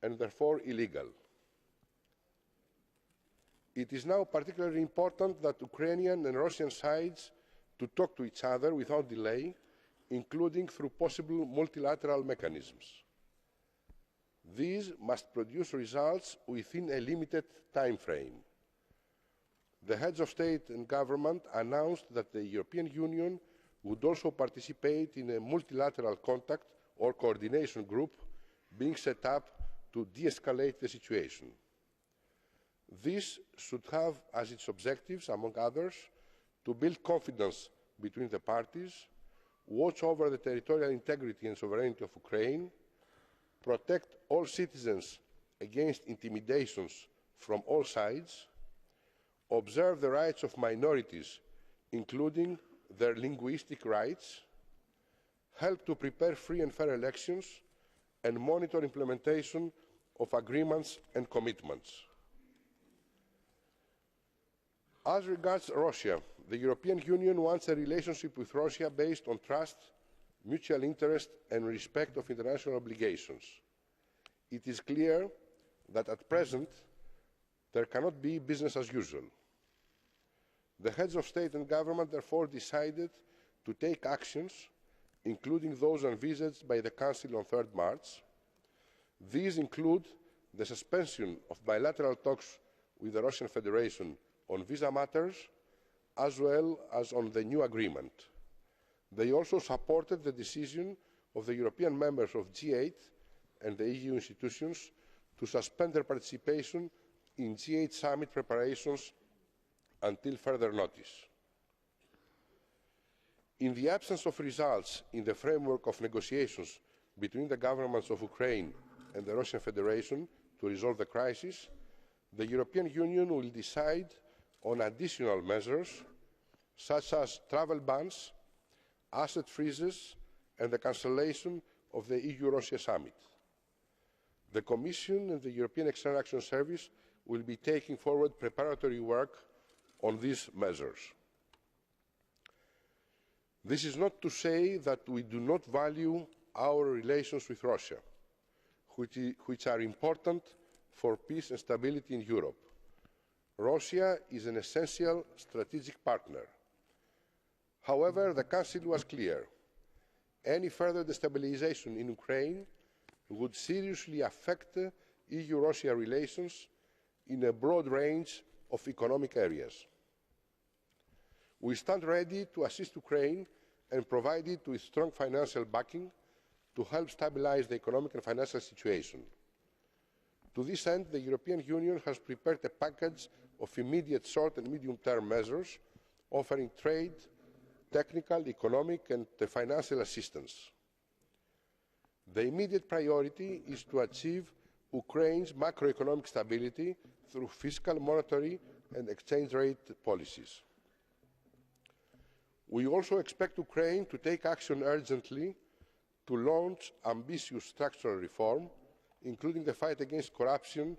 and therefore illegal. It is now particularly important that Ukrainian and Russian sides to talk to each other without delay, including through possible multilateral mechanisms. These must produce results within a limited time frame. The heads of state and government announced that the European Union would also participate in a multilateral contact or coordination group being set up to de-escalate the situation. This should have as its objectives, among others, to build confidence between the parties, watch over the territorial integrity and sovereignty of Ukraine, protect all citizens against intimidations from all sides, observe the rights of minorities, including their linguistic rights, help to prepare free and fair elections, and monitor implementation of agreements and commitments. As regards Russia, the European Union wants a relationship with Russia based on trust, mutual interest and respect of international obligations. It is clear that at present there cannot be business as usual. The heads of state and government therefore decided to take actions, including those envisaged by the Council on 3 March. These include the suspension of bilateral talks with the Russian Federation on visa matters, as well as on the new agreement. They also supported the decision of the European members of G8 and the EU institutions to suspend their participation in G8 summit preparations until further notice. In the absence of results in the framework of negotiations between the governments of Ukraine and the Russian Federation to resolve the crisis, the European Union will decide on additional measures such as travel bans, asset freezes and the cancellation of the EU-Russia summit. The Commission and the European External Action Service will be taking forward preparatory work on these measures. This is not to say that we do not value our relations with Russia, which are important for peace and stability in Europe. Russia is an essential strategic partner. However, the Council was clear. Any further destabilisation in Ukraine would seriously affect EU-Russia relations in a broad range of economic areas. We stand ready to assist Ukraine and provide it with strong financial backing to help stabilise the economic and financial situation. To this end, the European Union has prepared a package of immediate short and medium-term measures offering trade, technical, economic and financial assistance. The immediate priority is to achieve Ukraine's macroeconomic stability through fiscal, monetary and exchange rate policies. We also expect Ukraine to take action urgently to launch ambitious structural reform, including the fight against corruption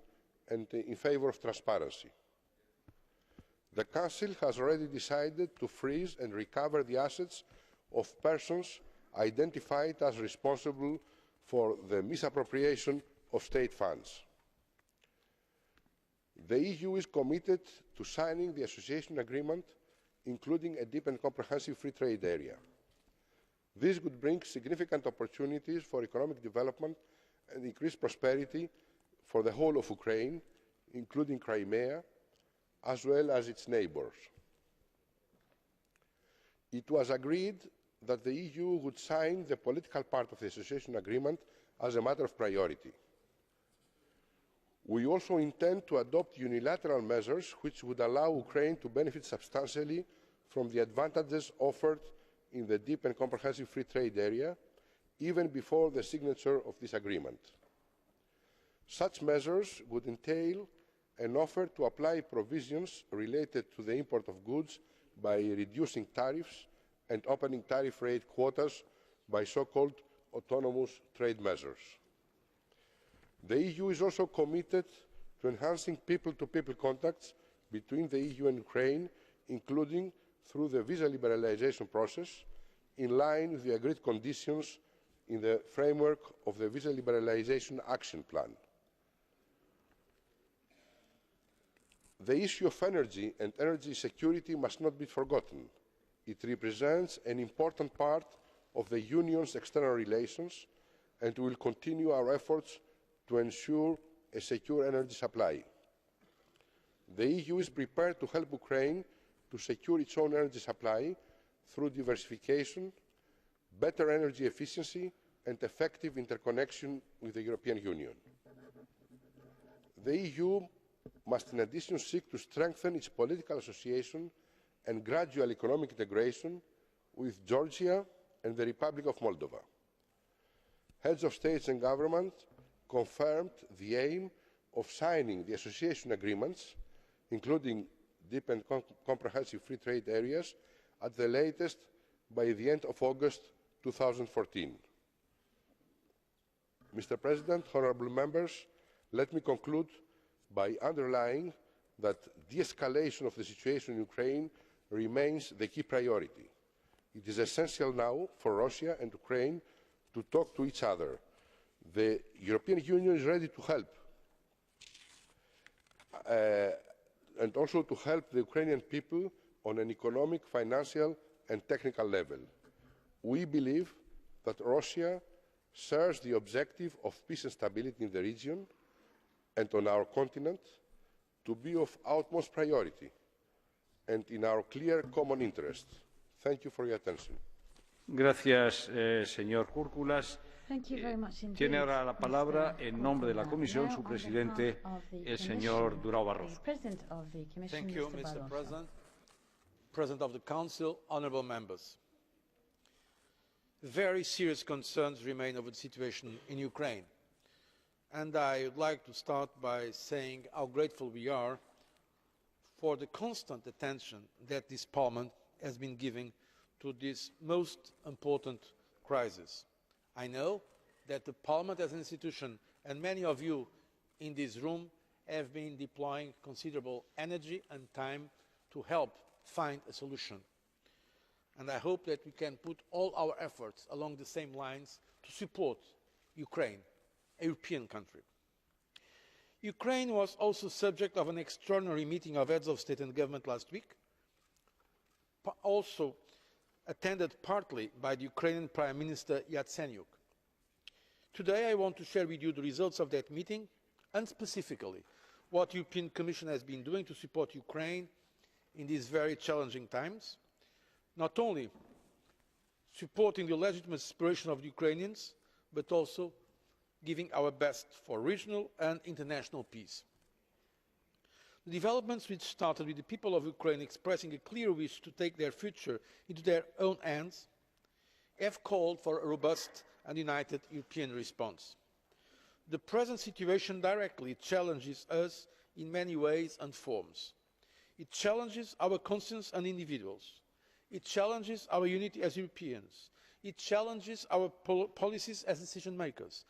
and in favour of transparency. The Council has already decided to freeze and recover the assets of persons identified as responsible for the misappropriation of state funds. The EU is committed to signing the association agreement, including a deep and comprehensive free trade area. This would bring significant opportunities for economic development and increased prosperity for the whole of Ukraine, including Crimea, as well as its neighbours. It was agreed that the EU would sign the political part of the association agreement as a matter of priority. We also intend to adopt unilateral measures which would allow Ukraine to benefit substantially from the advantages offered in the deep and comprehensive free trade area, even before the signature of this agreement. Such measures would entail an offer to apply provisions related to the import of goods by reducing tariffs and opening tariff rate quotas by so-called autonomous trade measures. The EU is also committed to enhancing people-to-people contacts between the EU and Ukraine, including through the visa liberalisation process, in line with the agreed conditions in the framework of the Visa Liberalisation Action Plan. The issue of energy and energy security must not be forgotten. It represents an important part of the Union's external relations, and we will continue our efforts to ensure a secure energy supply. The EU is prepared to help Ukraine to secure its own energy supply through diversification, better energy efficiency and effective interconnection with the European Union. The EU must in addition seek to strengthen its political association and gradual economic integration with Georgia and the Republic of Moldova. Heads of states and government confirmed the aim of signing the association agreements, including deep and comprehensive free trade areas, at the latest by the end of August 2014. Mr. President, honourable members, let me conclude by underlining that de-escalation of the situation in Ukraine remains the key priority. It is essential now for Russia and Ukraine to talk to each other. The European Union is ready to help, and also to help the Ukrainian people on an economic, financial and technical level. We believe that Russia shares the objective of peace and stability in the region and on our continent to be of utmost priority and in our clear common interest. Thank you for your attention. Gracias, señor Kourkoulas. Tiene ahora la palabra, en nombre de la Comisión, su presidente, el señor Durão Barroso. Thank you, Mr. President. President of the Council, honourable members. Very serious concerns remain over the situation in Ukraine. And I would like to start by saying how grateful we are for the constant attention that this Parliament has been giving to this most important crisis. I know that the Parliament as an institution and many of you in this room have been deploying considerable energy and time to help find a solution. And I hope that we can put all our efforts along the same lines to support Ukraine, a European country. Ukraine was also subject of an extraordinary meeting of heads of state and government last week, also attended partly by the Ukrainian Prime Minister Yatsenyuk. Today I want to share with you the results of that meeting and specifically what the European Commission has been doing to support Ukraine in these very challenging times, not only supporting the legitimate aspiration of the Ukrainians, but also giving our best for regional and international peace. The developments which started with the people of Ukraine expressing a clear wish to take their future into their own hands have called for a robust and united European response. The present situation directly challenges us in many ways and forms. It challenges our conscience and individuals. It challenges our unity as Europeans. It challenges our policies as decision makers.